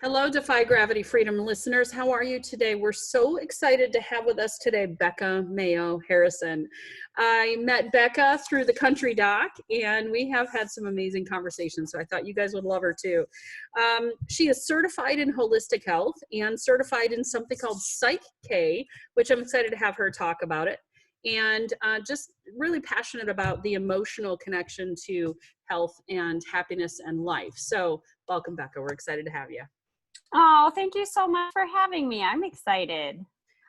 Hello, Defy Gravity Freedom listeners. How are you today? We're so excited to have with us today Becca, Mayo, Harrison. I met Becca through the Country Doc, and we have had some amazing conversations, so I thought you guys would love her too. She is certified in holistic health and certified in something called psychk, which I'm excited to have her talk about it. And just really passionate about the emotional connection to health and happiness and life. So welcome, Becca. We're excited to have you. Oh, thank you so much for having me. I'm excited.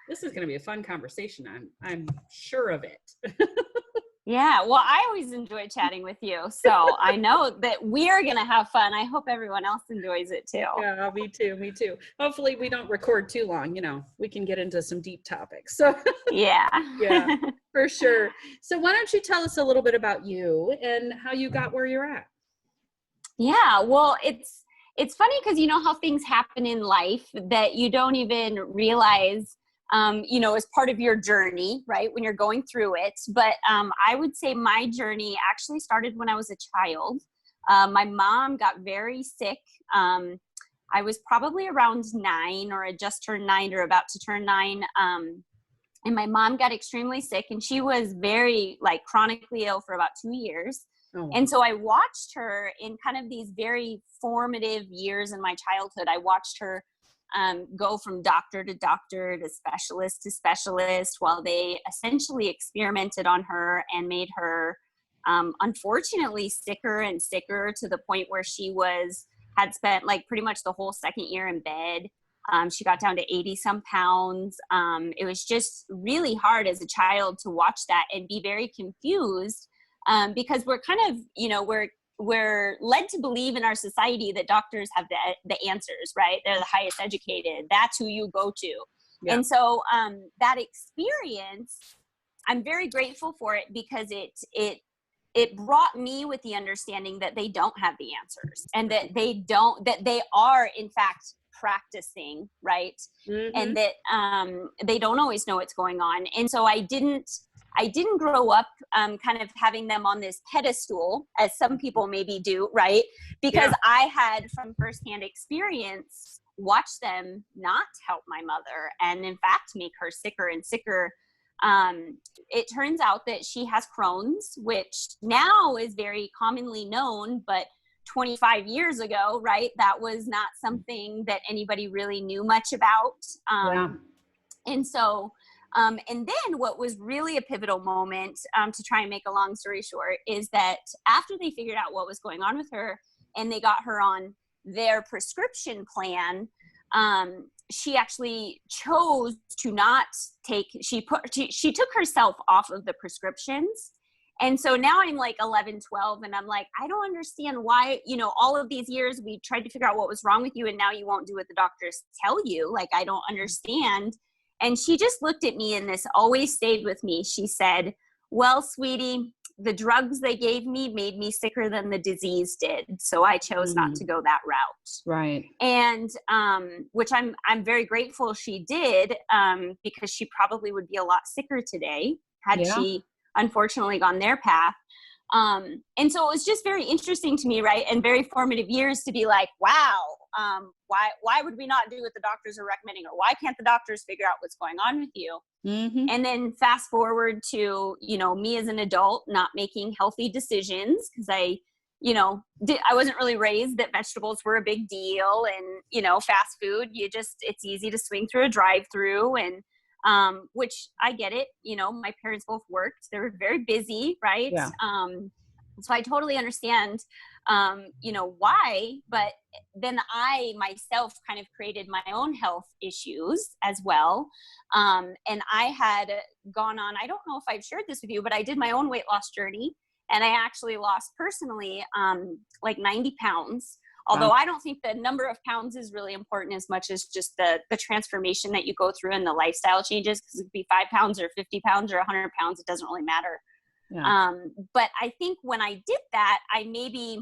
This is going to be a fun conversation. I'm sure of it. Yeah, well, I always enjoy chatting with you, so I know that we're going to have fun. I hope everyone else enjoys it too. Yeah, me too. Me too. Hopefully we don't record too long. You know, we can get into some deep topics. So yeah, yeah, for sure. So why don't you tell us a little bit about you and how you got where you're at? Yeah, well, it's funny because you know how things happen in life that you don't even realize, as part of your journey, right? When you're going through it. But I would say my journey actually started when I was a child. My mom got very sick. I was probably around 9 or had just turned 9 or about to turn 9. And my mom got extremely sick and she was very chronically ill for about 2 years. Oh. And so I watched her in kind of these very formative years in my childhood. I watched her go from doctor to doctor to specialist while they essentially experimented on her and made her unfortunately sicker and sicker to the point where she had spent pretty much the whole second year in bed. She got down to 80 some pounds. It was just really hard as a child to watch that and be very confused. Because we're kind of, we're led to believe in our society that doctors have the answers, right? They're the highest educated. That's who you go to. Yeah. And so that experience, I'm very grateful for it because it brought me with the understanding that they don't have the answers and that they are in fact practicing, right? Mm-hmm. And that they don't always know what's going on. And so I didn't grow up kind of having them on this pedestal as some people maybe do, right? Because I had from firsthand experience watched them not help my mother and in fact make her sicker and sicker. It turns out that she has Crohn's, which now is very commonly known, but 25 years ago, right? That was not something that anybody really knew much about. And so and then what was really a pivotal moment, to try and make a long story short, is that after they figured out what was going on with her and they got her on their prescription plan, she actually chose to not she took herself off of the prescriptions. And so now I'm 11, 12, and I'm I don't understand why, all of these years we tried to figure out what was wrong with you and now you won't do what the doctors tell you. I don't understand. And she just looked at me and this always stayed with me. She said, well, sweetie, the drugs they gave me made me sicker than the disease did. So I chose not to go that route. Right. And which I'm very grateful she did, because she probably would be a lot sicker today had she unfortunately gone their path. And so it was just very interesting to me, right? And very formative years to be wow, why would we not do what the doctors are recommending? Or why can't the doctors figure out what's going on with you? Mm-hmm. And then fast forward to, me as an adult, not making healthy decisions because I wasn't really raised that vegetables were a big deal and, fast food, it's easy to swing through a drive-through and, which I get it. My parents both worked. They were very busy, right? Yeah. So I totally understand, why, but then I myself kind of created my own health issues as well. And I had gone on, I don't know if I've shared this with you, but I did my own weight loss journey and I actually lost personally, 90 pounds. Although I don't think the number of pounds is really important as much as just the transformation that you go through and the lifestyle changes, because it could be 5 pounds or 50 pounds or 100 pounds. It doesn't really matter. Yeah. But I think when I did that, I maybe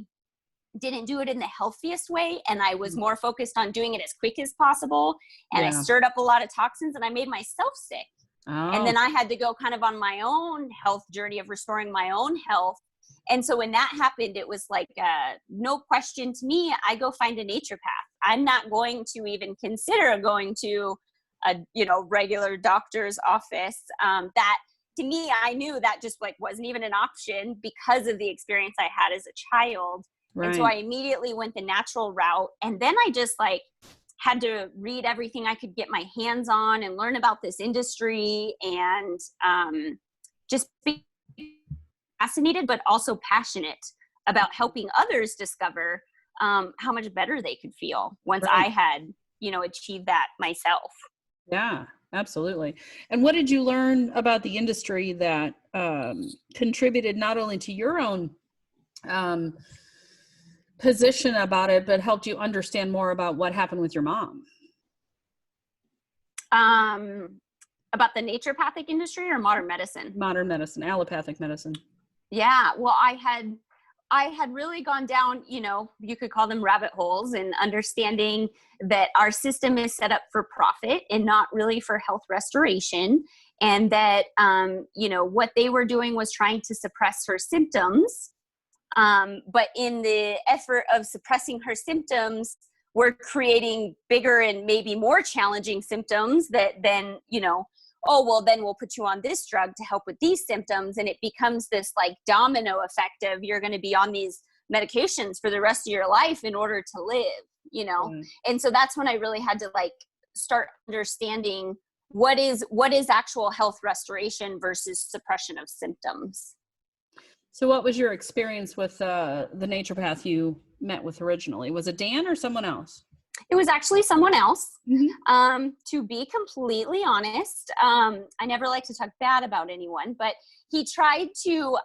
didn't do it in the healthiest way. And I was more focused on doing it as quick as possible. And I stirred up a lot of toxins and I made myself sick. Oh. And then I had to go kind of on my own health journey of restoring my own health. And so when that happened, it was no question to me, I go find a naturopath. I'm not going to even consider going to a, regular doctor's office. That to me, I knew that just like wasn't even an option because of the experience I had as a child. Right. And so I immediately went the natural route. And then I just like had to read everything I could get my hands on and learn about this industry, and just be fascinated, but also passionate about helping others discover how much better they could feel once Right. I had, achieved that myself. Yeah, absolutely. And what did you learn about the industry that contributed not only to your own position about it, but helped you understand more about what happened with your mom? About the naturopathic industry or modern medicine? Modern medicine, allopathic medicine. Yeah, well, I had really gone down, you could call them rabbit holes, in understanding that our system is set up for profit and not really for health restoration. And that, what they were doing was trying to suppress her symptoms. But in the effort of suppressing her symptoms, we're creating bigger and maybe more challenging symptoms that then, oh, well, then we'll put you on this drug to help with these symptoms. And it becomes this like domino effect of you're going to be on these medications for the rest of your life in order to live, Mm. And so that's when I really had to like start understanding what is actual health restoration versus suppression of symptoms. So what was your experience with the naturopath you met with originally? Was it Dan or someone else? It was actually someone else. Mm-hmm. To be completely honest, I never like to talk bad about anyone, but he tried to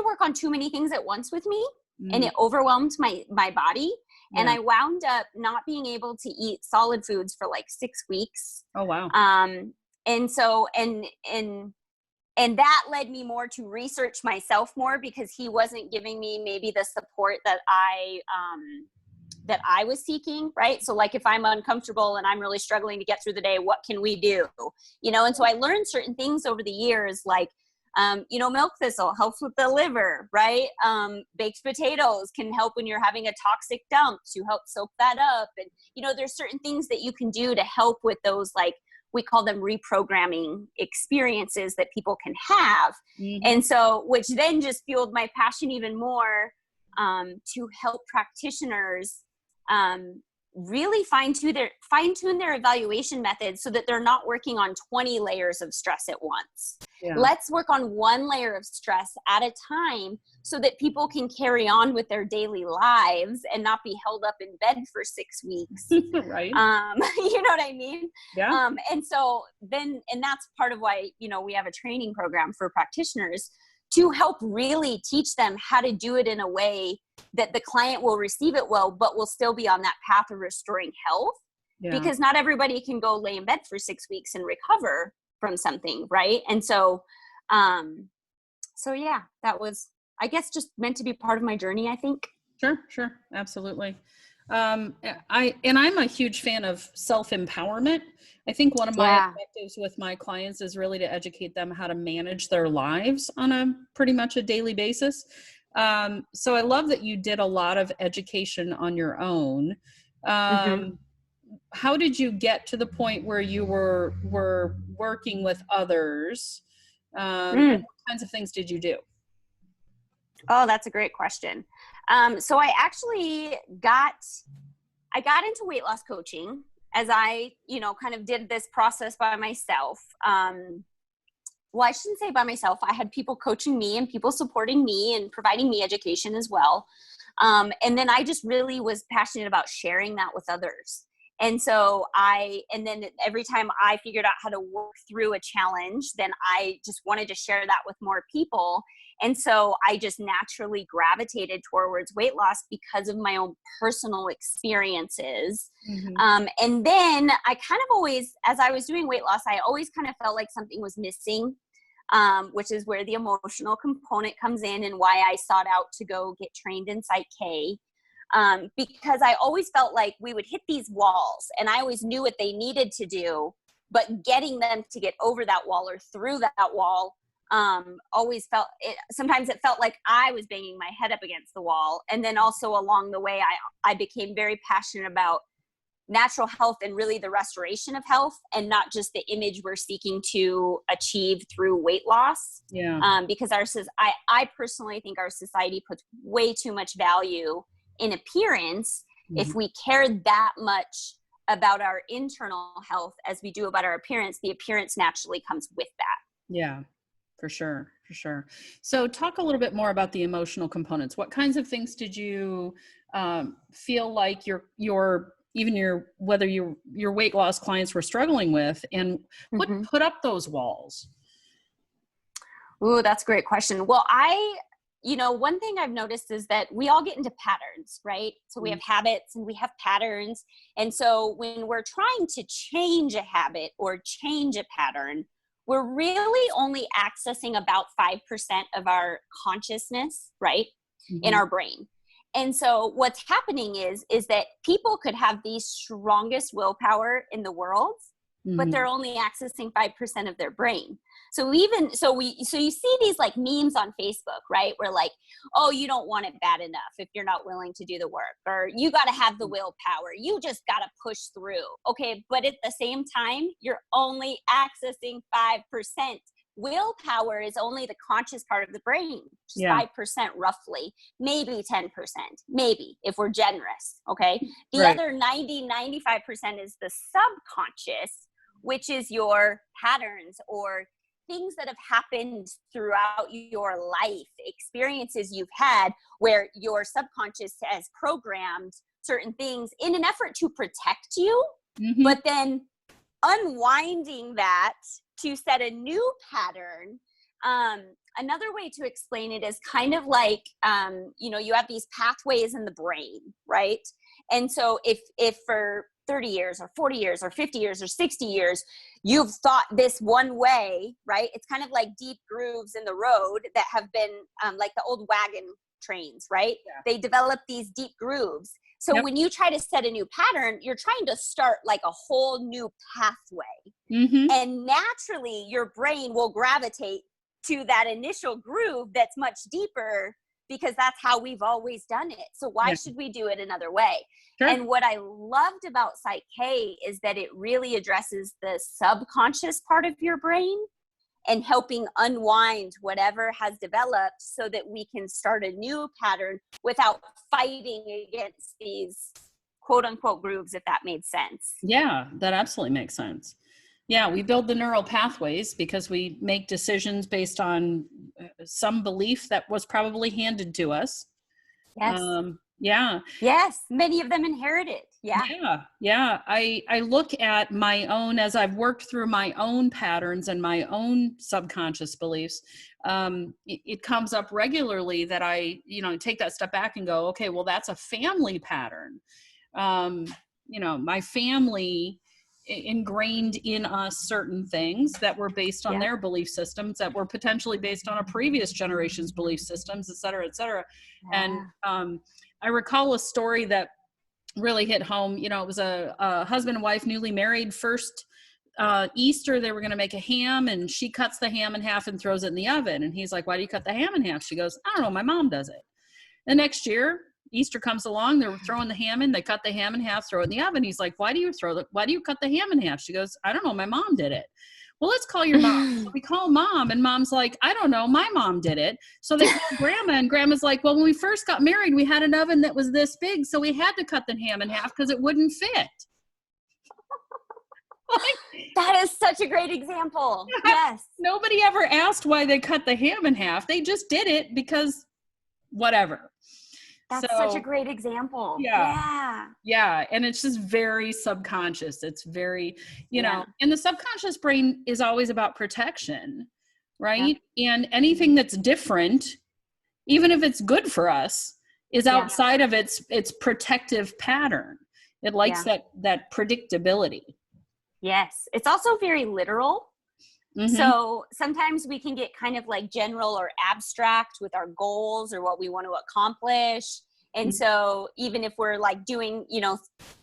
work on too many things at once with me, and it overwhelmed my body. Yeah. And I wound up not being able to eat solid foods for like 6 weeks. Oh, wow. And so, and that led me more to research myself more, because he wasn't giving me maybe the support that I was seeking, right? So like if I'm uncomfortable and I'm really struggling to get through the day, what can we do? And so I learned certain things over the years, like, milk thistle helps with the liver, right? Baked potatoes can help when you're having a toxic dump to help soak that up. And, there's certain things that you can do to help with those, like, we call them reprogramming experiences that people can have. Mm-hmm. And so, which then just fueled my passion even more, to help practitioners really fine-tune their evaluation methods so that they're not working on 20 layers of stress at once. Yeah. Let's work on one layer of stress at a time so that people can carry on with their daily lives and not be held up in bed for 6 weeks. Right. You know what I mean? Yeah. And so then, and that's part of why, we have a training program for practitioners to help really teach them how to do it in a way that the client will receive it well, but will still be on that path of restoring health. Yeah. Because not everybody can go lay in bed for 6 weeks and recover from something, right? And so, yeah, that was, I guess, just meant to be part of my journey, I think. Sure. Absolutely. I'm a huge fan of self-empowerment. I think one of my objectives with my clients is really to educate them how to manage their lives on a pretty much a daily basis. So I love that you did a lot of education on your own. How did you get to the point where you were working with others? And what kinds of things did you do? Oh, that's a great question. So I actually got into weight loss coaching as I, kind of did this process by myself. Well, I shouldn't say by myself. I had people coaching me and people supporting me and providing me education as well. And then I just really was passionate about sharing that with others. And so and then every time I figured out how to work through a challenge, then I just wanted to share that with more people. And so I just naturally gravitated towards weight loss because of my own personal experiences. Mm-hmm. And then I kind of always, as I was doing weight loss, I always kind of felt like something was missing, which is where the emotional component comes in and why I sought out to go get trained in psychk. Because I always felt like we would hit these walls and I always knew what they needed to do, but getting them to get over that wall or through that wall always felt it. Sometimes it felt like I was banging my head up against the wall. And then also along the way, I became very passionate about natural health and really the restoration of health, and not just the image we're seeking to achieve through weight loss. Yeah. Because I personally think our society puts way too much value in appearance. If we cared that much about our internal health as we do about our appearance, the appearance naturally comes with that. Yeah, for sure. For sure. So talk a little bit more about the emotional components. What kinds of things did you feel like whether your weight loss clients were struggling with, and what put up those walls? Ooh, that's a great question. Well, one thing I've noticed is that we all get into patterns, right? So we have habits and we have patterns. And so when we're trying to change a habit or change a pattern, we're really only accessing about 5% of our consciousness, right? In our brain. And so what's happening is that people could have the strongest willpower in the world, but they're only accessing 5% of their brain. So you see these like memes on Facebook, right? Where like, oh, you don't want it bad enough if you're not willing to do the work, or you got to have the willpower. You just got to push through. Okay. But at the same time, you're only accessing 5%. Willpower is only the conscious part of the brain, just 5% roughly, maybe 10%, maybe if we're generous. Okay. The other 95% is the subconscious, which is your patterns or things that have happened throughout your life, experiences you've had where your subconscious has programmed certain things in an effort to protect you, but then unwinding that to set a new pattern. Another way to explain it is kind of like, you have these pathways in the brain, right? And so if for 30 years or 40 years or 50 years or 60 years, you've thought this one way, right? It's kind of like deep grooves in the road that have been like the old wagon trains, right? Yeah. They develop these deep grooves. So when you try to set a new pattern, you're trying to start like a whole new pathway. And naturally, your brain will gravitate to that initial groove that's much deeper because that's how we've always done it. So why should we do it another way? Sure. And what I loved about psychk is that it really addresses the subconscious part of your brain and helping unwind whatever has developed so that we can start a new pattern without fighting against these quote unquote grooves, if that made sense. Yeah, that absolutely makes sense. Yeah, we build the neural pathways because we make decisions based on some belief that was probably handed to us. Yes. Yeah. Yes. Many of them inherited. Yeah. Yeah. Yeah. I look at my own, as I've worked through my own patterns and my own subconscious beliefs, it comes up regularly that I, take that step back and go, okay, well, that's a family pattern. My family ingrained in us certain things that were based on their belief systems that were potentially based on a previous generation's belief systems, et cetera, et cetera. Yeah. And I recall a story that really hit home. It was a husband and wife, newly married. First Easter, they were going to make a ham, and she cuts the ham in half and throws it in the oven. And he's like, "Why do you cut the ham in half?" She goes, "I don't know, my mom does it." The next year, Easter comes along, they're throwing the ham in, they cut the ham in half, throw it in the oven. He's like, why do you cut the ham in half? She goes, "I don't know, my mom did it." "Well, let's call your mom." So we call mom, and mom's like, "I don't know, my mom did it." So they call grandma, and grandma's like, "Well, when we first got married, we had an oven that was this big, so we had to cut the ham in half because it wouldn't fit. That is such a great example. Yes. Nobody ever asked why they cut the ham in half. They just did it because whatever. That's such a great example. Yeah. And it's just very subconscious. It's very, and the subconscious brain is always about protection, right? Yeah. And anything that's different, even if it's good for us, is outside of its protective pattern. It likes that predictability. Yes. It's also very literal. Mm-hmm. So sometimes we can get kind of like general or abstract with our goals or what we want to accomplish. And so even if we're like doing,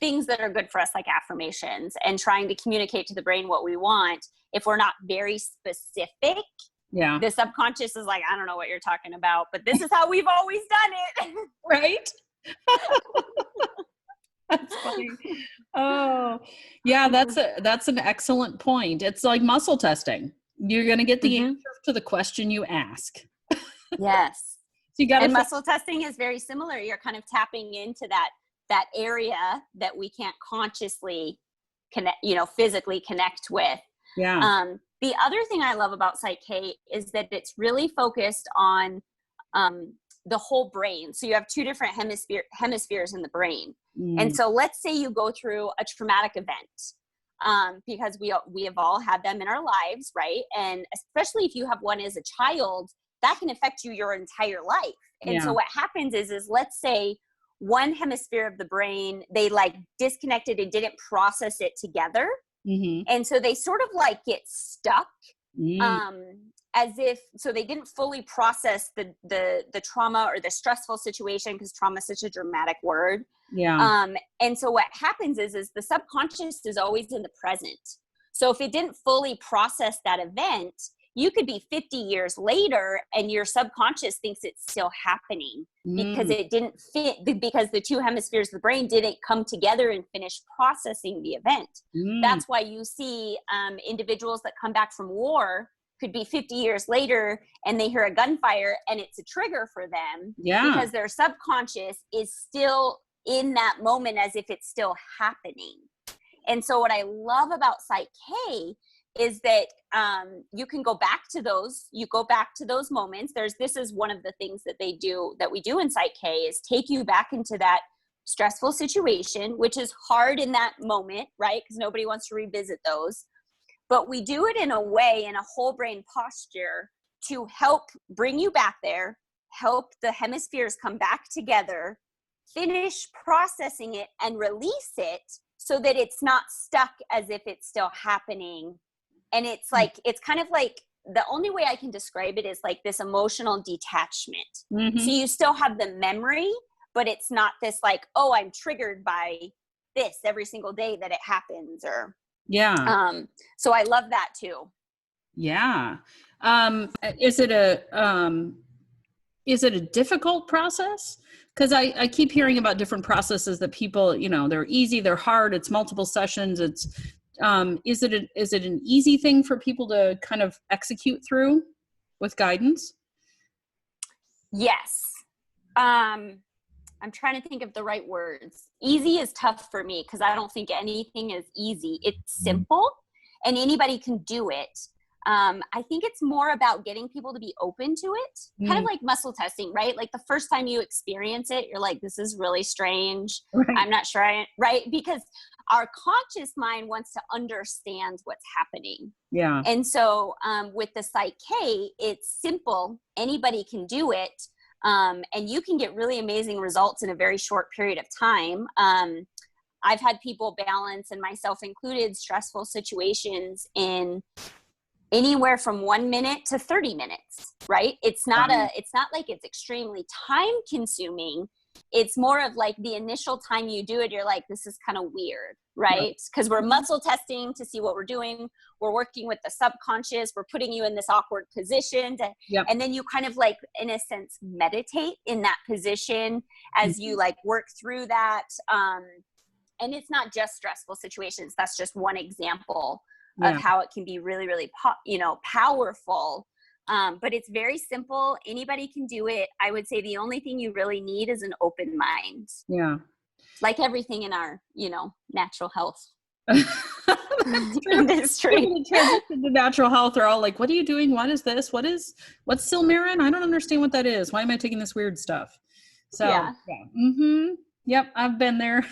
things that are good for us, like affirmations and trying to communicate to the brain what we want, if we're not very specific, Yeah. The subconscious is like, I don't know what you're talking about, but this is how we've always done it. Right. That's funny. Oh, yeah, that's an excellent point. It's like muscle testing. You're going to get the answer to the question you ask. Yes. So you got and muscle testing is very similar. You're kind of tapping into that area that we can't consciously connect, physically connect with. Yeah. The other thing I love about psychk is that it's really focused on the whole brain. So you have two different hemispheres in the brain. And so let's say you go through a traumatic event, because we have all had them in our lives, right? And especially if you have one as a child, that can affect you your entire life. And so what happens is let's say one hemisphere of the brain, they like disconnected and didn't process it together. And so they sort of like get stuck, as if, so they didn't fully process the trauma or the stressful situation, because trauma is such a dramatic word. Yeah. And so what happens is the subconscious is always in the present. So if it didn't fully process that event, you could be 50 years later and your subconscious thinks it's still happening because it didn't fit, because the two hemispheres of the brain didn't come together and finish processing the event. That's why you see individuals that come back from war could be 50 years later and they hear a gunfire and it's a trigger for them because their subconscious is still in that moment as if it's still happening. And so what I love about psychk is that you can go back to those, moments. This is one of the things that we do in psychk is take you back into that stressful situation, which is hard in that moment, right? Because nobody wants to revisit those. But we do it in a way, in a whole brain posture, to help bring you back there, help the hemispheres come back together, finish processing it and release it so that it's not stuck as if it's still happening. And it's like, it's kind of like, the only way I can describe it is like this emotional detachment. So you still have the memory, but it's not this like, oh, I'm triggered by this every single day that it happens, or so I love that too. Yeah. Is it a difficult process? Because I keep hearing about different processes that people, they're easy, they're hard, it's multiple sessions. It's is it an easy thing for people to kind of execute through with guidance? Yes. I'm trying to think of the right words. Easy is tough for me because I don't think anything is easy. It's simple and anybody can do it. I think it's more about getting people to be open to it, kind of like muscle testing, right? Like the first time you experience it, you're like, this is really strange. Right. I'm not sure, right? Because our conscious mind wants to understand what's happening. Yeah. And so with the psychk, it's simple. Anybody can do it. And you can get really amazing results in a very short period of time. I've had people balance, and myself included, stressful situations in anywhere from 1 minute to 30 minutes, right? It's not like it's extremely time consuming. It's more of like the initial time you do it, you're like, this is kind of weird, right? Because we're muscle testing to see what we're doing. We're working with the subconscious. We're putting you in this awkward position. And then you kind of like, in a sense, meditate in that position as you like work through that. And it's not just stressful situations. That's just one example of how it can be really, really, powerful. But it's very simple. Anybody can do it. I would say the only thing you really need is an open mind. Yeah. Like everything in our, natural health industry. People who transition to natural health are all like, what are you doing? What is this? What's Silmarin? I don't understand what that is. Why am I taking this weird stuff? So, Yep. I've been there.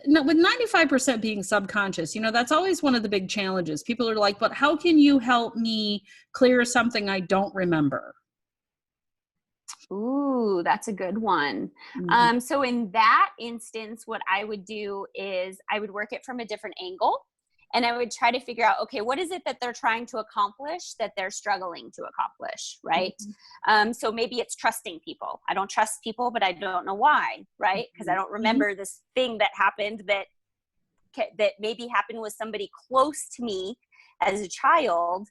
With 95% being subconscious, that's always one of the big challenges. People are like, but how can you help me clear something I don't remember? Ooh, that's a good one. So in that instance, what I would do is I would work it from a different angle. And I would try to figure out, okay, what is it that they're trying to accomplish that they're struggling to accomplish, right? So maybe it's trusting people. I don't trust people, but I don't know why, right? Because I don't remember this thing that happened that that maybe happened with somebody close to me as a child.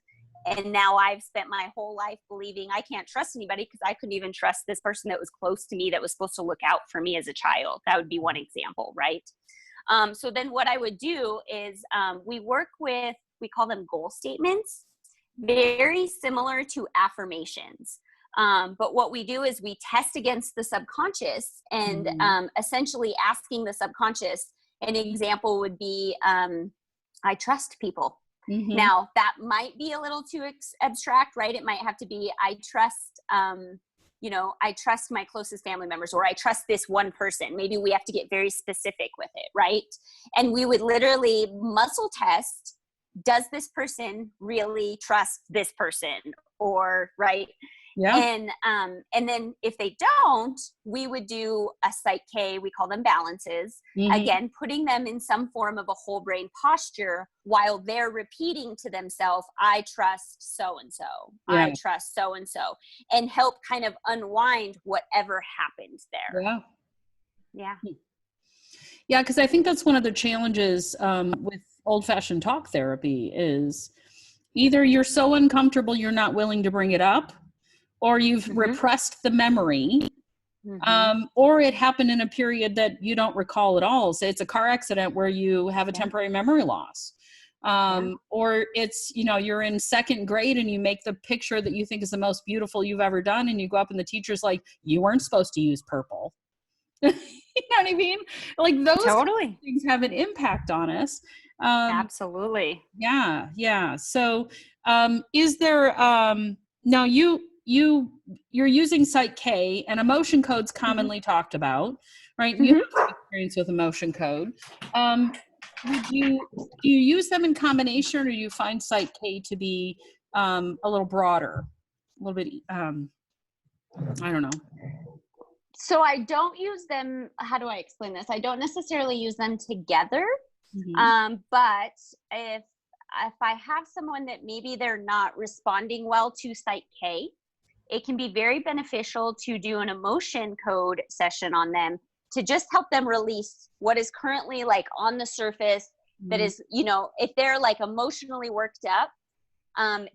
And now I've spent my whole life believing I can't trust anybody because I couldn't even trust this person that was close to me that was supposed to look out for me as a child. That would be one example, right? So then what I would do is we work with, we call them goal statements, very similar to affirmations. But what we do is we test against the subconscious and essentially asking the subconscious. An example would be, I trust people. Mm-hmm. Now, that might be a little too abstract, right? It might have to be, I trust, I trust my closest family members, or I trust this one person. Maybe we have to get very specific with it, right? And we would literally muscle test, does this person really trust this person? Or, right? Yeah. And then if they don't, we would do a psychk, we call them balances. Mm-hmm. Again, putting them in some form of a whole brain posture while they're repeating to themselves, I trust so-and-so, yeah. I trust so-and-so, and help kind of unwind whatever happens there. Yeah. Yeah. Yeah. Cause I think that's one of the challenges with old-fashioned talk therapy is either you're so uncomfortable, you're not willing to bring it up, or you've mm-hmm. repressed the memory, mm-hmm. Or it happened in a period that you don't recall at all. Say it's a car accident where you have a temporary memory loss. Or it's, you're in second grade and you make the picture that you think is the most beautiful you've ever done. And you go up and the teacher's like, you weren't supposed to use purple. You know what I mean? Like those totally things have an impact on us. Absolutely. Yeah. Yeah. So, is there, now you're using psychk, and emotion code's commonly mm-hmm. talked about, right? Mm-hmm. You have some experience with emotion code. Do you use them in combination, or do you find psychk to be a little broader, a little bit, I don't know. So I don't use them. How do I explain this? I don't necessarily use them together. Mm-hmm. But if I have someone that maybe they're not responding well to psychk, it can be very beneficial to do an emotion code session on them to just help them release what is currently like on the surface that is, if they're like emotionally worked up,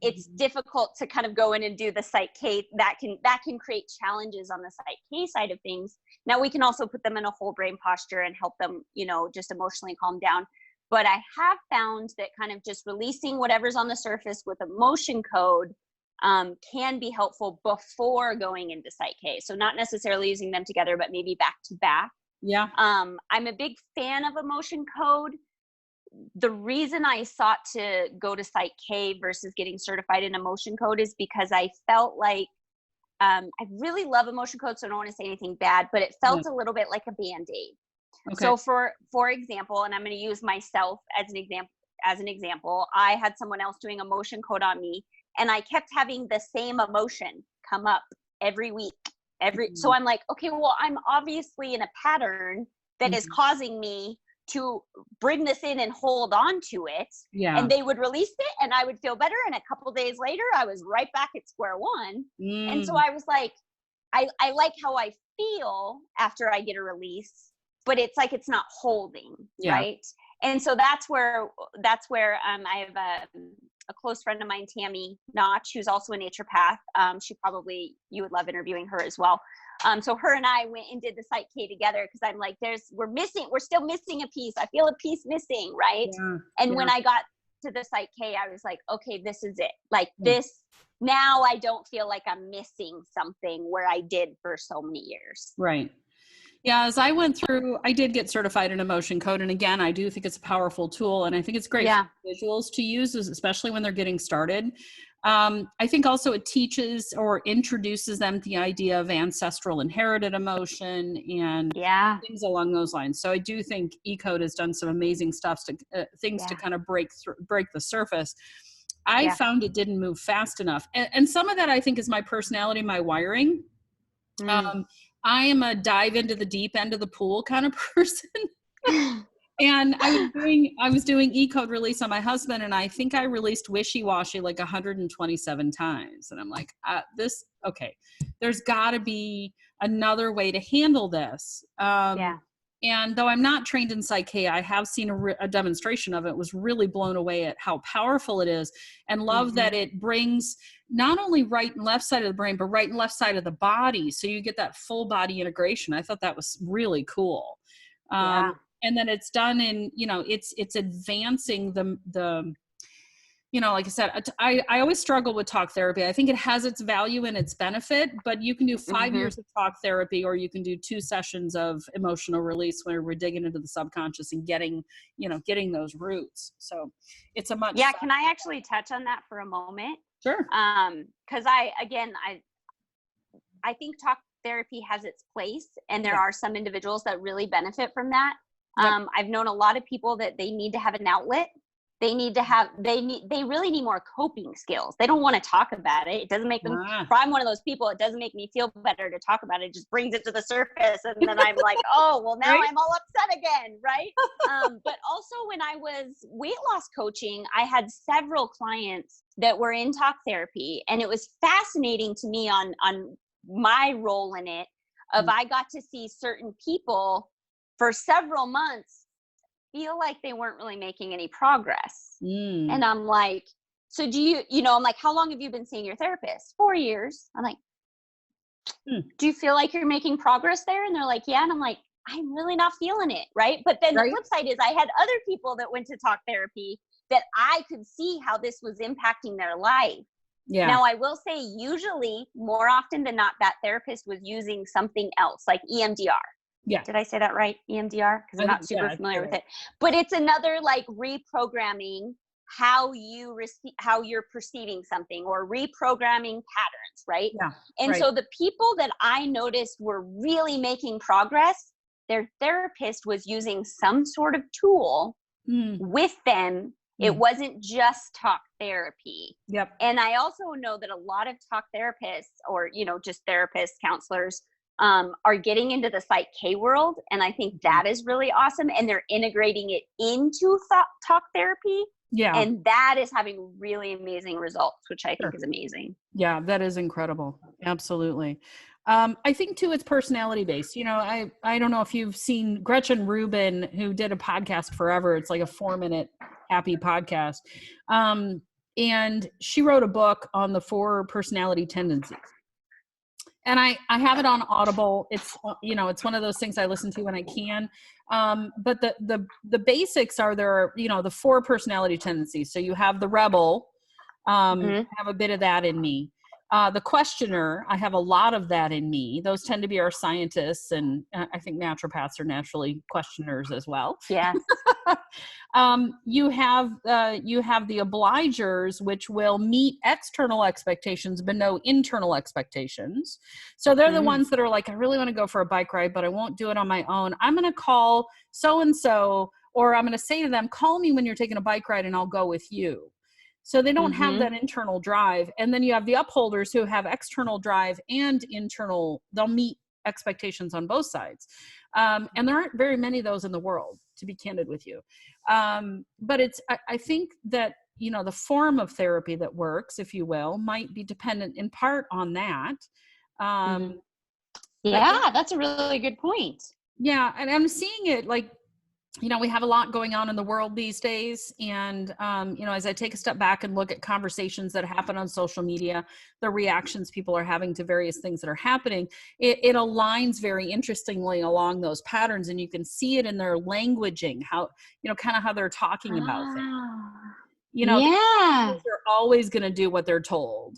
it's difficult to kind of go in and do the psychk. That can create challenges on the psychk side of things. Now we can also put them in a whole brain posture and help them, just emotionally calm down. But I have found that kind of just releasing whatever's on the surface with emotion code can be helpful before going into psychk. So not necessarily using them together, but maybe back to back. Yeah. I'm a big fan of emotion code. The reason I sought to go to psychk versus getting certified in emotion code is because I felt like I really love emotion code, so I don't want to say anything bad, but it felt a little bit like a Band-Aid. Okay. So for example, and I'm going to use myself as an example, I had someone else doing emotion code on me, and I kept having the same emotion come up every week. So I'm like, okay, well, I'm obviously in a pattern that is causing me to bring this in and hold on to it. Yeah. And they would release it and I would feel better. And a couple of days later, I was right back at square one. And so I was like, I like how I feel after I get a release, but it's like, it's not holding. Yeah. Right. And so that's where I have a close friend of mine, Tammy Notch, who's also a naturopath. You would love interviewing her as well. So her and I went and did the psychk together because I'm like, we're still missing a piece. I feel a piece missing, right? Yeah, and when I got to the psychk, I was like, okay, this is it. Like this, now I don't feel like I'm missing something where I did for so many years. Right. Yeah, as I went through, I did get certified in emotion code. And again, I do think it's a powerful tool. And I think it's great for individuals to use, especially when they're getting started. I think also it teaches or introduces them to the idea of ancestral inherited emotion and things along those lines. So I do think eCode has done some amazing stuff to kind of break the surface. I found it didn't move fast enough. And some of that I think is my personality, my wiring. I am a dive into the deep end of the pool kind of person. And I was doing eCode release on my husband, and I think I released wishy-washy like 127 times. And I'm like, there's got to be another way to handle this. And though I'm not trained in psychk, I have seen a demonstration of it, was really blown away at how powerful it is, and love that it brings not only right and left side of the brain, but right and left side of the body. So you get that full body integration. I thought that was really cool. Yeah. And then it's done in, it's advancing the like I said, I always struggle with talk therapy. I think it has its value and its benefit, but you can do 5 years of talk therapy, or you can do 2 sessions of emotional release where we're digging into the subconscious and getting those roots. So it's a much. Yeah. Can I actually touch on that for a moment? Sure. Cause I think talk therapy has its place, and there are some individuals that really benefit from that. Yep. I've known a lot of people that they need to have an outlet. They really need more coping skills. They don't want to talk about it. It doesn't make them, I'm one of those people, it doesn't make me feel better to talk about it. It just brings it to the surface. And then I'm like, oh, well, now I'm all upset again. Right. But also when I was weight loss coaching, I had several clients that were in talk therapy, and it was fascinating to me on my role in it. I got to see certain people for several months feel like they weren't really making any progress. And I'm like, so do I'm like, how long have you been seeing your therapist? 4 years. I'm like, do you feel like you're making progress there? And they're like, yeah. And I'm like, I'm really not feeling it. Right. But then the flip side is I had other people that went to talk therapy that I could see how this was impacting their life. Yeah. Now I will say, usually more often than not, that therapist was using something else like EMDR. Yeah. Did I say that right? EMDR? Because I'm not super familiar with it. But it's another like reprogramming how you're perceiving something, or reprogramming patterns, right? Yeah. And so the people that I noticed were really making progress, their therapist was using some sort of tool with them. It wasn't just talk therapy. Yep. And I also know that a lot of talk therapists, or, just therapists, counselors, are getting into the psychk world. And I think that is really awesome. And they're integrating it into talk therapy. Yeah. And that is having really amazing results, which I think is amazing. Yeah, that is incredible. Absolutely. I think too, it's personality based. I don't know if you've seen Gretchen Rubin, who did a podcast forever. It's like a 4-minute happy podcast. And she wrote a book on the 4 personality tendencies. And I have it on Audible. It's, it's one of those things I listen to when I can. But the basics are the 4 personality tendencies. So you have the rebel, have a bit of that in me. The questioner, I have a lot of that in me. Those tend to be our scientists, and I think naturopaths are naturally questioners as well. Yeah. You have the obligers, which will meet external expectations but no internal expectations. So they're the ones that are like, I really want to go for a bike ride, but I won't do it on my own. I'm going to call so-and-so, or I'm going to say to them, call me when you're taking a bike ride and I'll go with you. So they don't have that internal drive. And then you have the upholders who have external drive and internal, they'll meet expectations on both sides. And there aren't very many of those in the world, to be candid with you. But I think that, the form of therapy that works, if you will, might be dependent in part on that. Yeah, that's a really good point. Yeah. And I'm seeing it like, we have a lot going on in the world these days. And, as I take a step back and look at conversations that happen on social media, the reactions people are having to various things that are happening, it aligns very interestingly along those patterns. And you can see it in their languaging, how, kind of how they're talking about things. They're always going to do what they're told.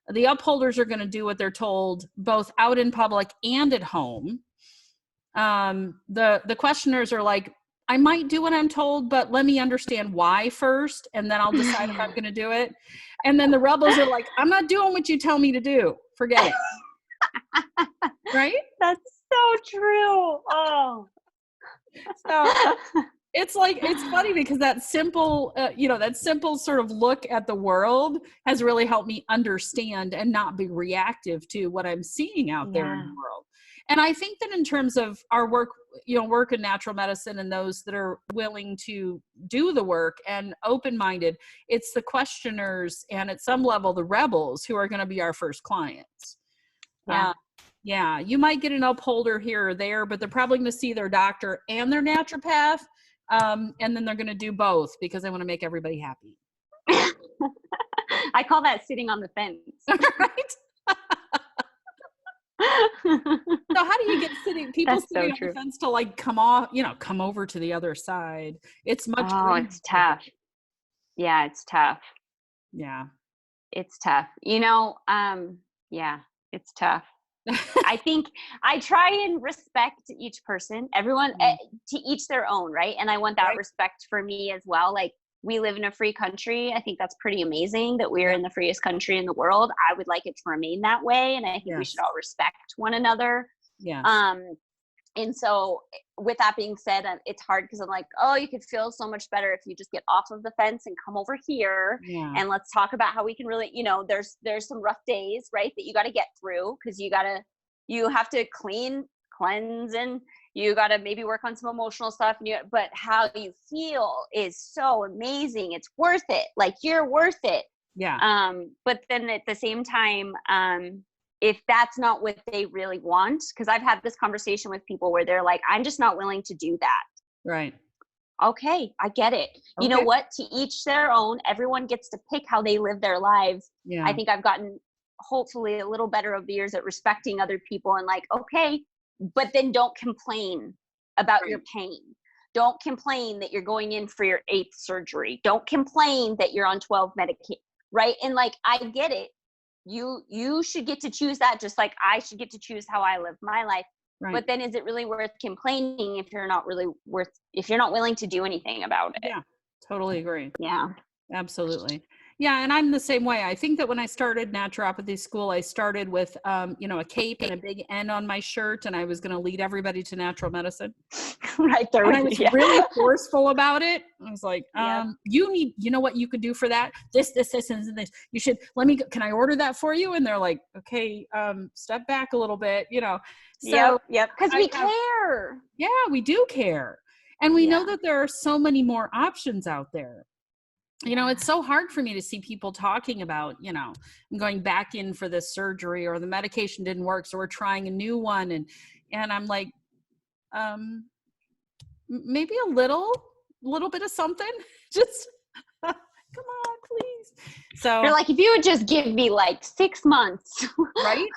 The upholders are going to do what they're told, both out in public and at home. The questioners are like, I might do what I'm told, but let me understand why first, and then I'll decide if I'm going to do it. And then the rebels are like, I'm not doing what you tell me to do. Forget it. Right? That's so true. Oh. So it's like, it's funny because that simple sort of look at the world has really helped me understand and not be reactive to what I'm seeing out there in the world. And I think that in terms of our work, work in natural medicine and those that are willing to do the work and open-minded, it's the questioners and at some level the rebels who are going to be our first clients. Yeah. Yeah, you might get an upholder here or there, but they're probably going to see their doctor and their naturopath. And then they're going to do both because they want to make everybody happy. I call that sitting on the fence. Right? So how do you get people sitting on the fence to like come over to the other side? It's much. Oh, it's tough. Yeah, it's tough. Yeah. It's tough. Yeah, it's tough. I think I try and respect each person, everyone, to each their own, right? And I want that respect for me as well. Like, we live in a free country. I think that's pretty amazing that we're in the freest country in the world. I would like it to remain that way. And I think we should all respect one another. Yeah. And so with that being said, it's hard because I'm like, oh, you could feel so much better if you just get off of the fence and come over here and let's talk about how we can really, there's some rough days, right, that you got to get through because you have to cleanse, and you got to maybe work on some emotional stuff. But how you feel is so amazing. It's worth it. Like, you're worth it. Yeah. But then at the same time, if that's not what they really want, because I've had this conversation with people where they're like, I'm just not willing to do that. Right. Okay, I get it. Okay. You know what? To each their own. Everyone gets to pick how they live their lives. Yeah. I think I've gotten hopefully a little better over the years at respecting other people and like, okay, but then don't complain about your pain. Don't complain that you're going in for your 8th surgery. Don't complain that you're on 12 medications, right? And like, I get it. You should get to choose that, just like I should get to choose how I live my life. Right. But then is it really worth complaining if you're not willing to do anything about it? Yeah, totally agree. Yeah. Absolutely. Yeah. And I'm the same way. I think that when I started naturopathy school, I started with, a cape and a big N on my shirt, and I was going to lead everybody to natural medicine. Right there. And I was really forceful about it. I was like, you know what you could do for that? This, and this. You should, can I order that for you? And they're like, okay, step back a little bit, So yep. Because we care. Yeah, we do care. And we know that there are so many more options out there. It's so hard for me to see people talking about, I'm going back in for this surgery, or the medication didn't work, so we're trying a new one. And I'm like, maybe a little bit of something, just come on, please. So you're like, if you would just give me like 6 months, right?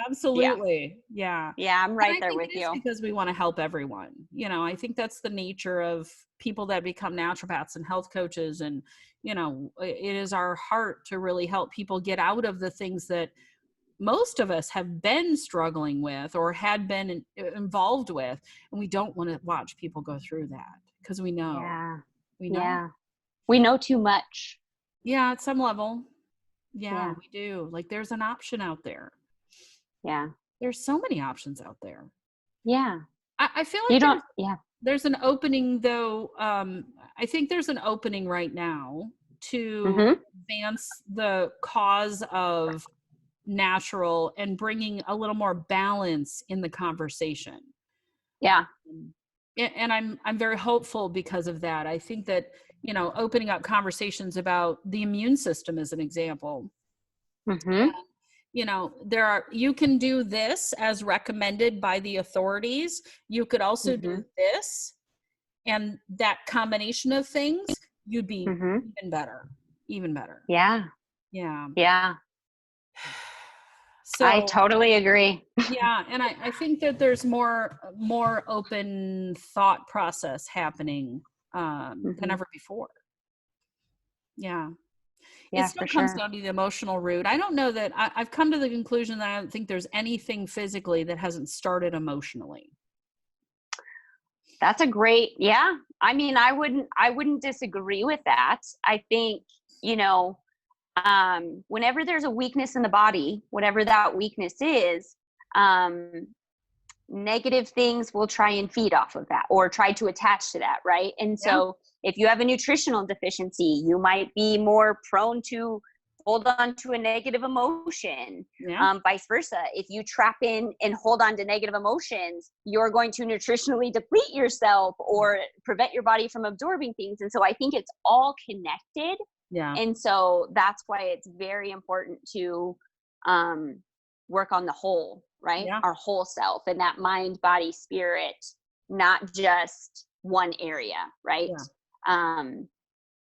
Absolutely. Yeah. I'm right there with you. Because we want to help everyone. I think that's the nature of people that become naturopaths and health coaches. And, it is our heart to really help people get out of the things that most of us have been struggling with or had been involved with. And we don't want to watch people go through that because we know. Yeah. We know. Yeah. We know too much. Yeah, at some level. Yeah, we do. Like, there's an option out there. Yeah. There's so many options out there. Yeah. I feel like there's an opening, though. I think there's an opening right now to advance the cause of natural and bringing a little more balance in the conversation. Yeah. And I'm very hopeful because of that. I think that, opening up conversations about the immune system as an example. And, you can do this as recommended by the authorities. You could also do this, and that combination of things, you'd be even better. Yeah. Yeah. Yeah. So I totally agree. Yeah. And I think that there's more open thought process happening than ever before. Yeah. Yeah, it still comes down to the emotional root. I don't know that I've come to the conclusion that I don't think there's anything physically that hasn't started emotionally. That's a great, I mean, I wouldn't disagree with that. I think, whenever there's a weakness in the body, whatever that weakness is, negative things will try and feed off of that or try to attach to that. Right. And so if you have a nutritional deficiency, you might be more prone to hold on to a negative emotion. Vice versa. If you trap in and hold on to negative emotions, you're going to nutritionally deplete yourself or prevent your body from absorbing things. And so I think it's all connected. Yeah. And so that's why it's very important to work on the whole, right? Yeah. Our whole self, and that mind, body, spirit, not just one area, right? Yeah. Um,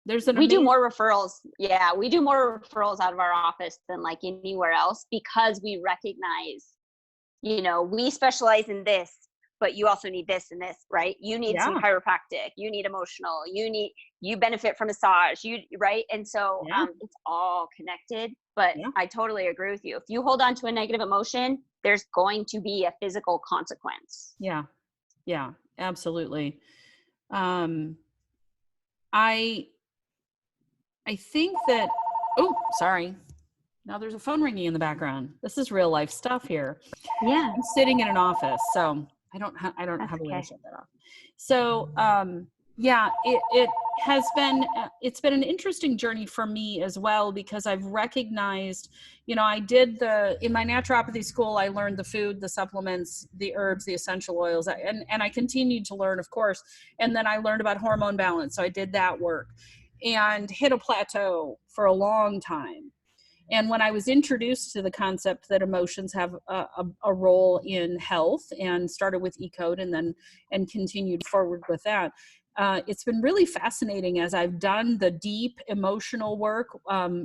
There's an we do amazing, more referrals. Yeah, we do more referrals out of our office than like anywhere else, because we recognize, we specialize in this, but you also need this and this, right? You need some yeah. chiropractic, you need emotional, you benefit from massage, right? And so Yeah. it's all connected. But Yeah. I totally agree with you. If you hold on to a negative emotion, there's going to be a physical consequence. Yeah. Yeah. Absolutely. Um, I think that, oh, sorry. Now there's a phone ringing in the background. This is real life stuff here. Yeah, I'm sitting in an office, so I don't that's have a way to okay. shut that off. So, yeah, it has been, it's been an interesting journey for me as well, because I've recognized, I did in my naturopathy school, I learned the food, the supplements, the herbs, the essential oils, and I continued to learn, of course. And then I learned about hormone balance. So I did that work and hit a plateau for a long time. And when I was introduced to the concept that emotions have a role in health, and started with E-Code and continued forward with that, it's been really fascinating as I've done the deep emotional work,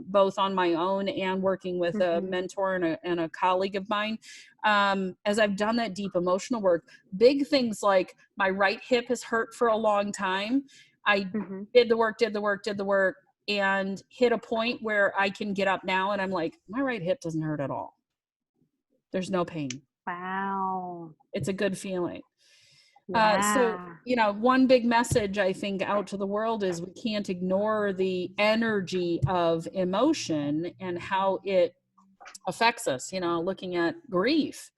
both on my own and working with a mentor and a colleague of mine. As I've done that deep emotional work, big things like my right hip has hurt for a long time. I did the work, and hit a point where I can get up now and I'm like, my right hip doesn't hurt at all. There's no pain. Wow. It's a good feeling. So, Yeah. one big message I think out to the world is we can't ignore the energy of emotion and how it affects us, looking at grief.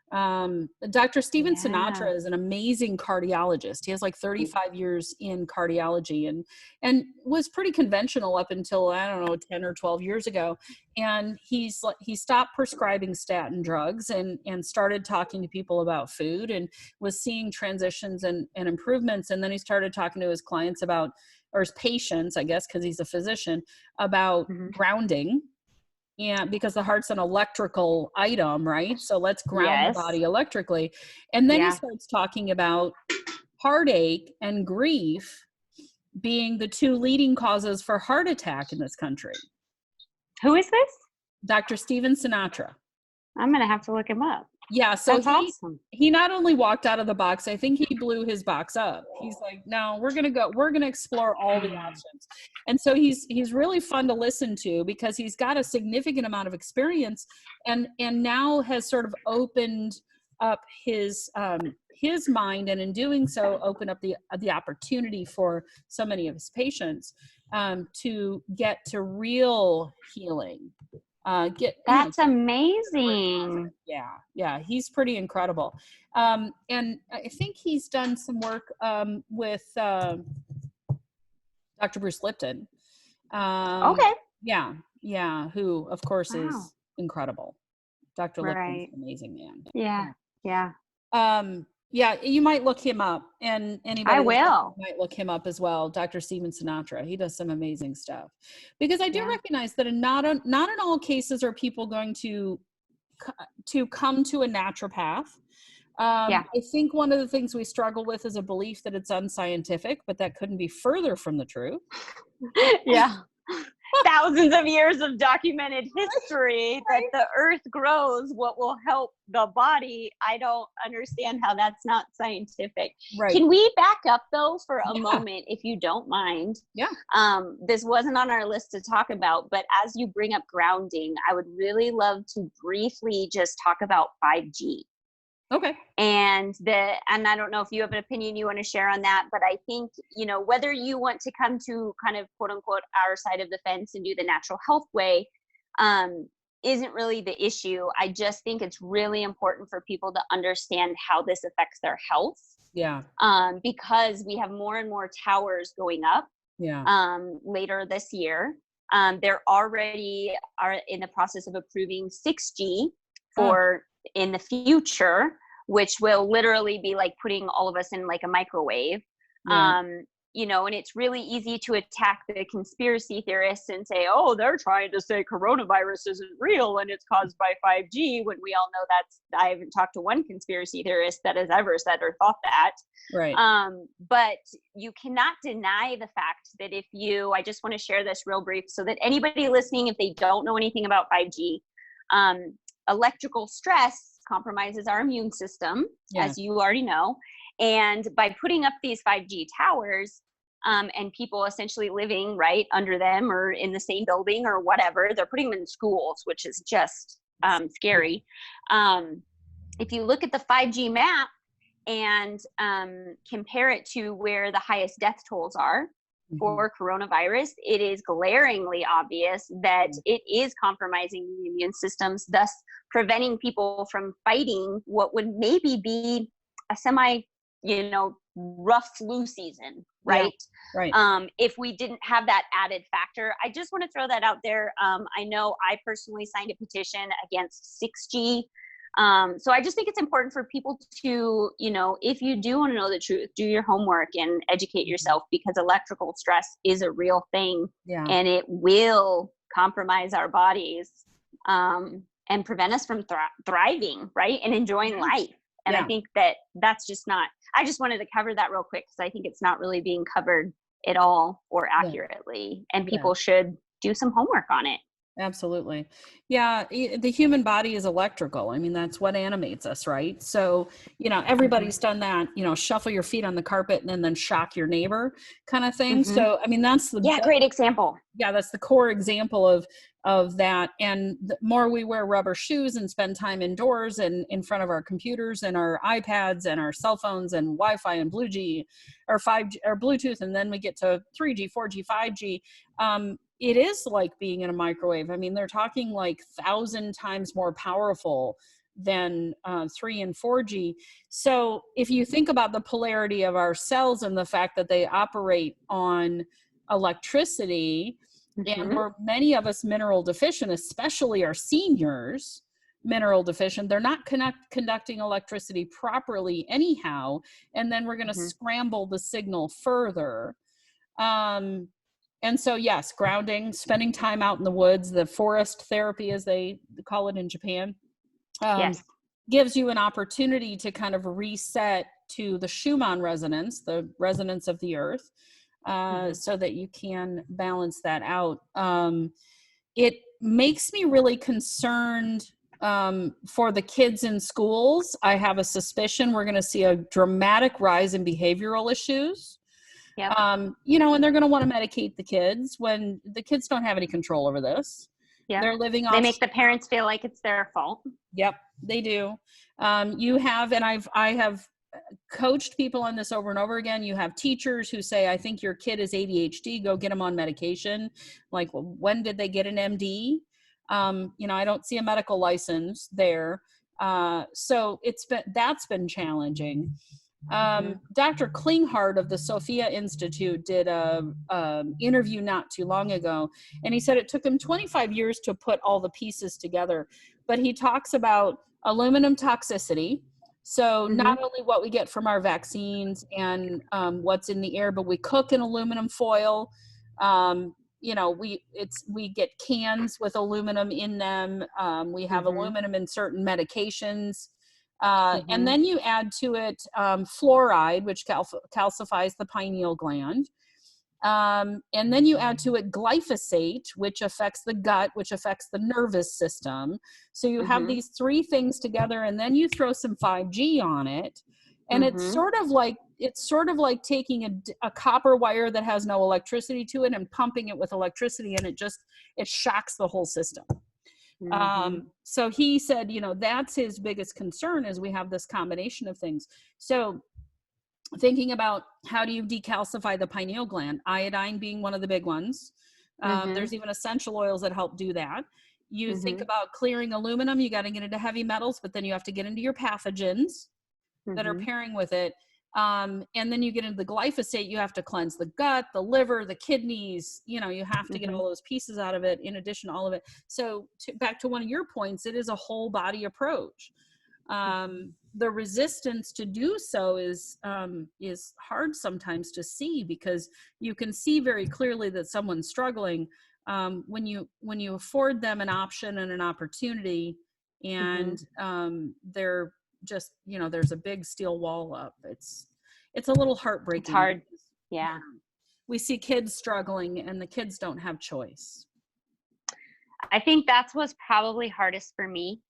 Dr. Steven Yeah. Sinatra is an amazing cardiologist. He has like 35 years in cardiology, and was pretty conventional up until, I don't know, 10 or 12 years ago. And he stopped prescribing statin drugs and started talking to people about food, and was seeing transitions and improvements. And then he started talking to his clients about, or his patients, I guess, because he's a physician, about grounding. Yeah, because the heart's an electrical item, right? So let's ground the Yes. body electrically. And then he Yeah. starts talking about heartache and grief being the two leading causes for heart attack in this country. Who is this? Dr. Steven Sinatra. I'm going to have to look him up. Yeah, so That's awesome. he not only walked out of the box, I think he blew his box up. He's like, no, we're gonna explore all the options. And so he's really fun to listen to, because he's got a significant amount of experience, and now has sort of opened up his mind, and in doing so open up the opportunity for so many of his patients to get to real healing. That's amazing. Yeah, he's pretty incredible. And I think he's done some work with Dr. Bruce Lipton. Okay. Yeah, who of course Wow. is incredible. Dr. Lipton's Right. an amazing man. Yeah. Yeah, you might look him up, and anybody I that's listening will. might look him up as well. Dr. Steven Sinatra, he does some amazing stuff. Because I do Yeah. recognize that not in all cases are people going to come to a naturopath. Yeah. I think one of the things we struggle with is a belief that it's unscientific, but that couldn't be further from the truth. Yeah. Thousands of years of documented history that the earth grows what will help the body. I don't understand how that's not scientific. Right. Can we back up though for a moment, if you don't mind? Yeah. This wasn't on our list to talk about, but as you bring up grounding, I would really love to briefly just talk about 5G. Okay. And I don't know if you have an opinion you want to share on that, but I think, whether you want to come to kind of quote unquote our side of the fence and do the natural health way, isn't really the issue. I just think it's really important for people to understand how this affects their health. Yeah. Because we have more and more towers going up. Yeah. Later this year. They're already in the process of approving 6G for in the future, which will literally be like putting all of us in like a microwave. Yeah. and it's really easy to attack the conspiracy theorists and say, oh, they're trying to say coronavirus isn't real and it's caused by 5G, when we all know I haven't talked to one conspiracy theorist that has ever said or thought that. Right. But you cannot deny the fact that I just want to share this real brief so that anybody listening, if they don't know anything about 5G, electrical stress compromises our immune system, as you already know. And by putting up these 5G towers, and people essentially living right under them or in the same building or whatever, they're putting them in schools, which is just scary. If you look at the 5G map and compare it to where the highest death tolls are for coronavirus, it is glaringly obvious that it is compromising the immune systems, thus preventing people from fighting what would maybe be a semi, rough flu season, right? Yeah, right. If we didn't have that added factor. I just want to throw that out there. I know I personally signed a petition against 6G. So I just think it's important for people to, if you do want to know the truth, do your homework and educate yourself, because electrical stress is a real thing, and it will compromise our bodies, and prevent us from thriving, right? And enjoying life. And I think that's just not, I just wanted to cover that real quick, because I think it's not really being covered at all or accurately, and people should do some homework on it. Absolutely. Yeah. The human body is electrical. I mean, that's what animates us, right? So, everybody's done that, shuffle your feet on the carpet and then shock your neighbor kind of thing. So, I mean, that's great example. Yeah. That's the core example of that. And the more we wear rubber shoes and spend time indoors and in front of our computers and our iPads and our cell phones and Wi-Fi and Bluetooth or 5G or Bluetooth, and then we get to 3G, 4G, 5G, it is like being in a microwave. I mean, they're talking like 1,000 times more powerful than 3 and 4G. So if you think about the polarity of our cells and the fact that they operate on electricity, and we're many of us mineral deficient, especially our seniors, mineral deficient, they're not conducting electricity properly anyhow. And then we're going to scramble the signal further. And so, yes, grounding, spending time out in the woods, the forest therapy, as they call it in Japan, gives you an opportunity to kind of reset to the Schumann resonance, the resonance of the earth, so that you can balance that out. It makes me really concerned for the kids in schools. I have a suspicion we're going to see a dramatic rise in behavioral issues. And they're going to want to medicate the kids when the kids don't have any control over this. They're living off. They make the parents feel like it's their fault. Yep, they do. You have, and I have coached people on this over and over again. You have teachers who say, I think your kid is ADHD, go get them on medication. Like, well, when did they get an MD? I don't see a medical license there. So that's been challenging. Dr. Klinghardt of the Sophia Institute did a interview not too long ago, and he said it took him 25 years to put all the pieces together. But he talks about aluminum toxicity. So not only what we get from our vaccines and what's in the air, but we cook in aluminum foil. We get cans with aluminum in them. We have aluminum in certain medications. And then you add to it fluoride, which calcifies the pineal gland. And then you add to it glyphosate, which affects the gut, which affects the nervous system. So you have these three things together, and then you throw some 5G on it. And it's sort of like taking a copper wire that has no electricity to it and pumping it with electricity, and it shocks the whole system. So he said, that's his biggest concern, is we have this combination of things. So thinking about how do you decalcify the pineal gland, iodine being one of the big ones. There's even essential oils that help do that. You think about clearing aluminum, you got to get into heavy metals, but then you have to get into your pathogens that are pairing with it. And then you get into the glyphosate, you have to cleanse the gut, the liver, the kidneys, you have to get all those pieces out of it in addition to all of it. So back to one of your points, it is a whole body approach. the resistance to do so is hard sometimes to see, because you can see very clearly that someone's struggling when you afford them an option and an opportunity, and they're just, there's a big steel wall up. It's a little heartbreaking. It's hard. Yeah. We see kids struggling and the kids don't have choice. I think that's what's probably hardest for me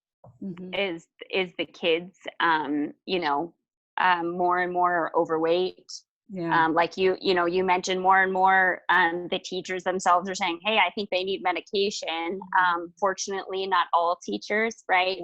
is the kids, more and more are overweight. Yeah. Like you mentioned, more and more, the teachers themselves are saying, hey, I think they need medication. Fortunately, not all teachers, right?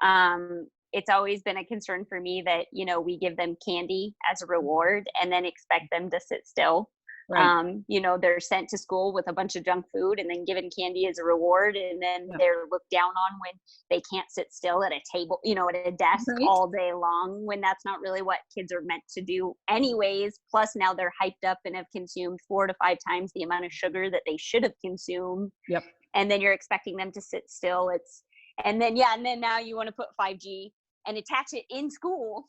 Yeah. It's always been a concern for me that, we give them candy as a reward and then expect them to sit still. Right. They're sent to school with a bunch of junk food and then given candy as a reward. And then they're looked down on when they can't sit still at a table, at a desk all day long, when that's not really what kids are meant to do anyways. Plus now they're hyped up and have consumed 4 to 5 times the amount of sugar that they should have consumed. Yep. And then you're expecting them to sit still. And then now you want to put 5G and attach it in schools.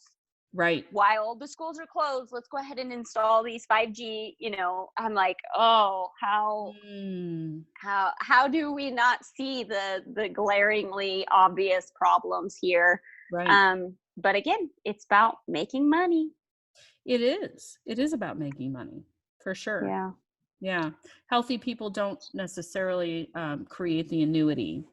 Right. While the schools are closed, let's go ahead and install these 5G, I'm like, oh, how do we not see the glaringly obvious problems here? Right. But again, it's about making money. It is about making money, for sure. Yeah. Yeah. Healthy people don't necessarily create the annuity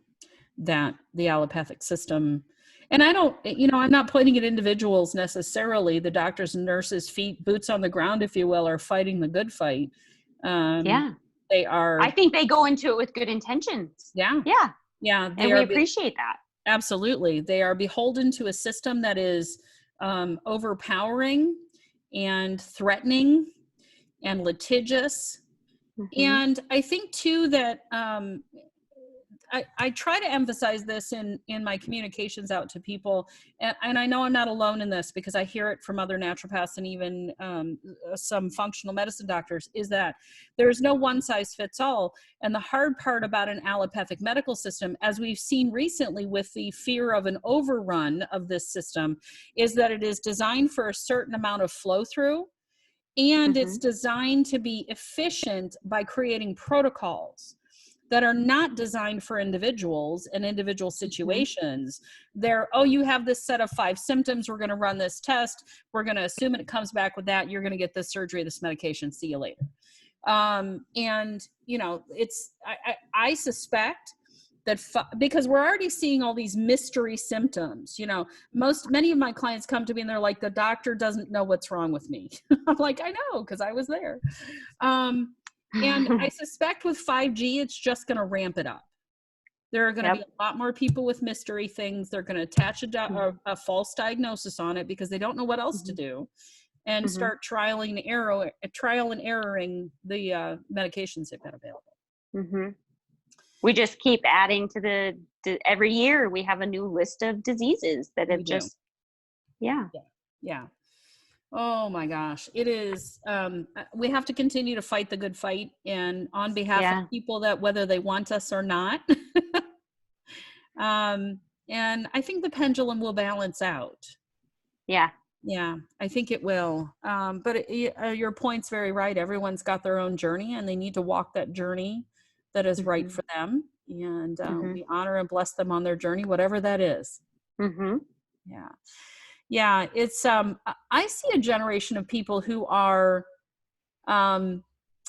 that the allopathic system. And I don't, I'm not pointing at individuals necessarily. The doctors and nurses, boots on the ground, if you will, are fighting the good fight. They are. I think they go into it with good intentions. Yeah. Yeah. Yeah. And we appreciate that. Absolutely. They are beholden to a system that is overpowering and threatening and litigious. And I think too that I try to emphasize this in my communications out to people, and I know I'm not alone in this, because I hear it from other naturopaths and even some functional medicine doctors, is that there's no one size fits all. And the hard part about an allopathic medical system, as we've seen recently with the fear of an overrun of this system, is that it is designed for a certain amount of flow through, and it's designed to be efficient by creating protocols that are not designed for individuals and individual situations. They're, you have this set of 5 symptoms. We're going to run this test. We're going to assume it comes back with that. You're going to get this surgery, this medication. See you later. And, I suspect that because we're already seeing all these mystery symptoms, many of my clients come to me and they're like, the doctor doesn't know what's wrong with me. I'm like, I know, because I was there. And I suspect with 5G, it's just going to ramp it up. There are going to be a lot more people with mystery things. They're going to attach a false diagnosis on it because they don't know what else to do, and start trial and erroring the medications they've got available. We just keep adding to every year we have a new list of diseases that have just, yeah. Oh my gosh. It is, we have to continue to fight the good fight, and on behalf of people that, whether they want us or not, and I think the pendulum will balance out. Yeah, I think it will. But your point's very right. Everyone's got their own journey, and they need to walk that journey that is right for them. And we honor and bless them on their journey, whatever that is. Yeah, it's I see a generation of people who are going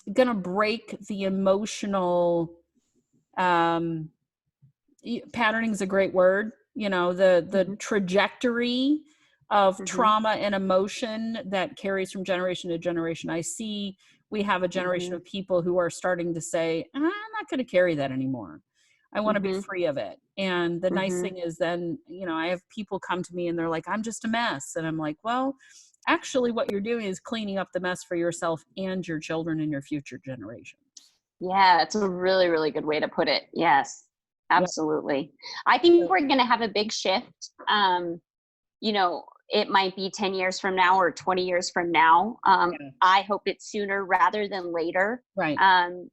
to break the emotional patterning is a great word, the trajectory of trauma and emotion that carries from generation to generation. I see we have a generation of people who are starting to say, I'm not going to carry that anymore. I want to be free of it. And the nice thing is then, I have people come to me and they're like, I'm just a mess. And I'm like, well, actually what you're doing is cleaning up the mess for yourself and your children and your future generations. Yeah, it's a really, really good way to put it. Yes, absolutely. I think we're going to have a big shift. It might be 10 years from now or 20 years from now. I hope it's sooner rather than later. Right.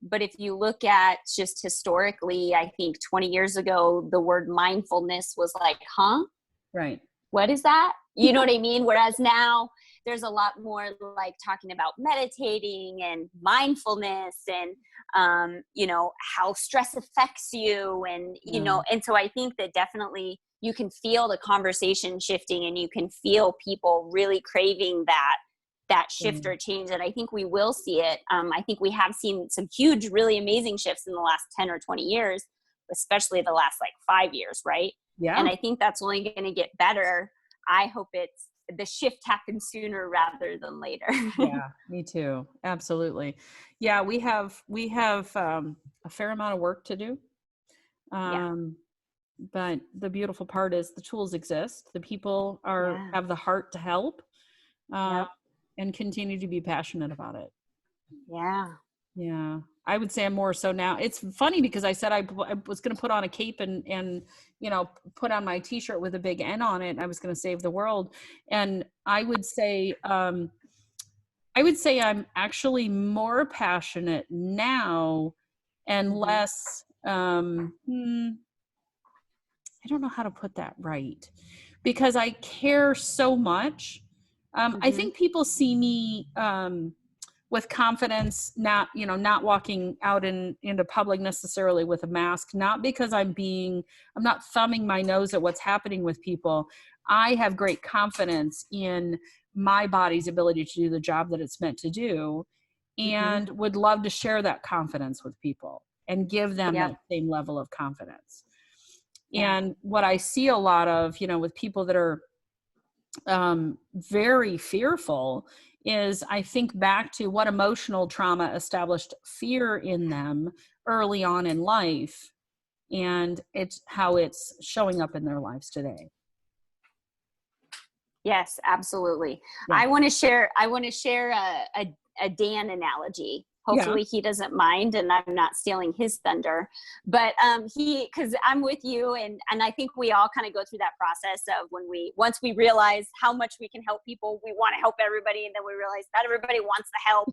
But if you look at just historically, I think 20 years ago, the word mindfulness was like, huh? Right. what is that? You know what I mean? Whereas now there's a lot more like talking about meditating and mindfulness and, you know, how stress affects you. And, you know, and so I think that definitely you can feel the conversation shifting and you can feel people really craving that shift or change. And I think we will see it. I think we have seen some huge, really amazing shifts in the last 10 or 20 years, especially the last like 5 years. Right. Yeah. And I think that's only going to get better. I hope the shift happens sooner rather than later. Yeah, me too. Absolutely. Yeah, we have a fair amount of work to do. But the beautiful part is the tools exist. The people have the heart to help, and continue to be passionate about it. Yeah. Yeah. I would say I'm more so now. It's funny because I said I was going to put on a cape and, you know, put on my t-shirt with a big N on it. And I was going to save the world. And I would say I'm actually more passionate now and less, I don't know how to put that right, because I care so much. I think people see me, with confidence, not walking out into public necessarily with a mask, not because I'm not thumbing my nose at what's happening with people. I have great confidence in my body's ability to do the job that it's meant to do, and would love to share that confidence with people and give them that same level of confidence. And what I see a lot of, you know, with people that are very fearful is, I think back to what emotional trauma established fear in them early on in life, and it's how it's showing up in their lives today. Yes, absolutely. Yeah. I want to share a Dan analogy. Hopefully he doesn't mind and I'm not stealing his thunder, but because I'm with you, and I think we all kind of go through that process of once we realize how much we can help people, we want to help everybody, and then we realize not everybody wants the help,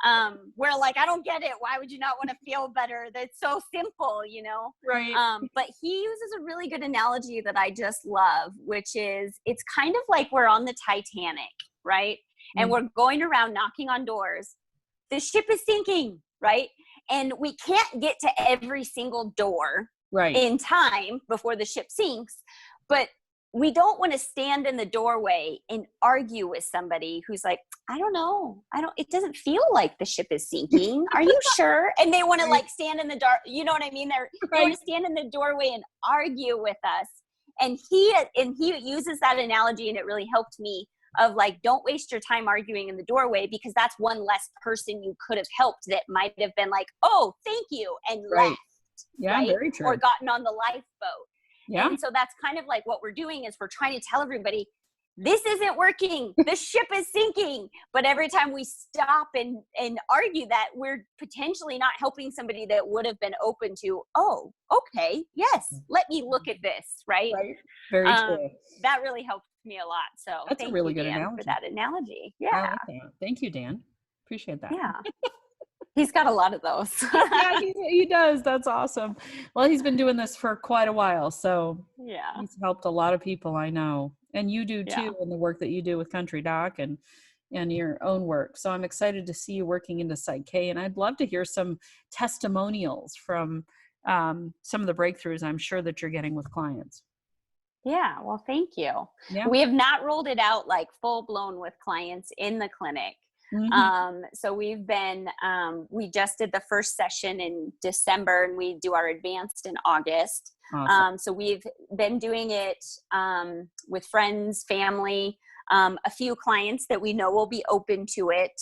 and we're like, I don't get it. Why would you not want to feel better? That's so simple, you know? Right. But he uses a really good analogy that I just love, which is, it's kind of like we're on the Titanic, right? And we're going around knocking on doors. The ship is sinking, right? And we can't get to every single door in time before the ship sinks. But we don't want to stand in the doorway and argue with somebody who's like, I don't know. It doesn't feel like the ship is sinking. Are you sure? And they want to like stand in the dark. You know what I mean? They want to stand in the doorway and argue with us. And he uses that analogy, and it really helped me, of like, don't waste your time arguing in the doorway, because that's one less person you could have helped that might have been like, oh, thank you, and left. Yeah, very true. Or gotten on the lifeboat. Yeah. And so that's kind of like what we're doing, is we're trying to tell everybody, this isn't working. The ship is sinking. But every time we stop and argue that, we're potentially not helping somebody that would have been open to, oh, okay, yes, let me look at this, right? Very true. That really helped me a lot. So that's a really good Dan, analogy. for that analogy. Yeah. I like that. Thank you, Dan. Appreciate that. Yeah. He's got a lot of those. Yeah, he does. That's awesome. Well, he's been doing this for quite a while, so he's helped a lot of people, I know. And you do too, in the work that you do with Country Doc and your own work. So I'm excited to see you working into psychk, and I'd love to hear some testimonials from some of the breakthroughs I'm sure that you're getting with clients. Yeah, well, thank you. Yeah. We have not rolled it out like full blown with clients in the clinic. So we've been, we just did the first session in December, and we do our advanced in August. Awesome. So we've been doing it with friends, family, a few clients that we know will be open to it.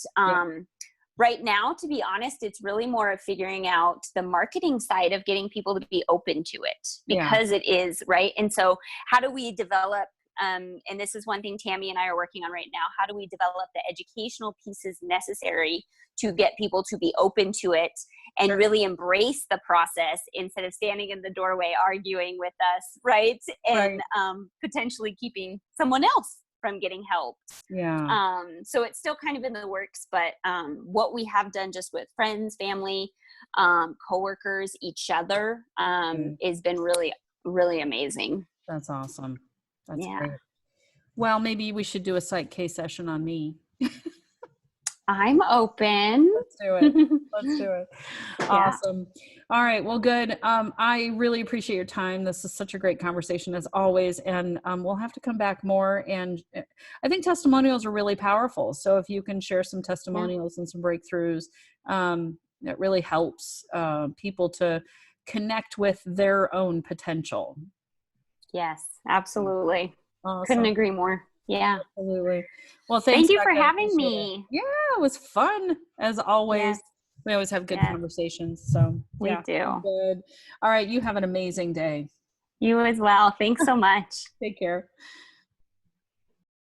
Right now, to be honest, it's really more of figuring out the marketing side of getting people to be open to it, because it is, right? And so how do we develop, and this is one thing Tammy and I are working on right now, how do we develop the educational pieces necessary to get people to be open to it and really embrace the process, instead of standing in the doorway arguing with us, right? And potentially keeping someone else from getting help. So it's still kind of in the works, but what we have done just with friends, family, coworkers, each other, has been really, really amazing. That's awesome. That's Yeah. great. Well, maybe we should do a psychk session on me. I'm open. Let's do it. Let's do it. Yeah. Awesome. All right. Well, good. I really appreciate your time. This is such a great conversation as always. And we'll have to come back more. And I think testimonials are really powerful. So if you can share some testimonials and some breakthroughs, it really helps people to connect with their own potential. Yes, absolutely. Awesome. Couldn't agree more. Yeah. Absolutely. Well, thanks. Thank you for Becca. having me. Yeah, it was fun as always. Yes. We always have good Yes. conversations. So We yeah, do. good. All right. You have an amazing day. You as well. Thanks so much. Take care.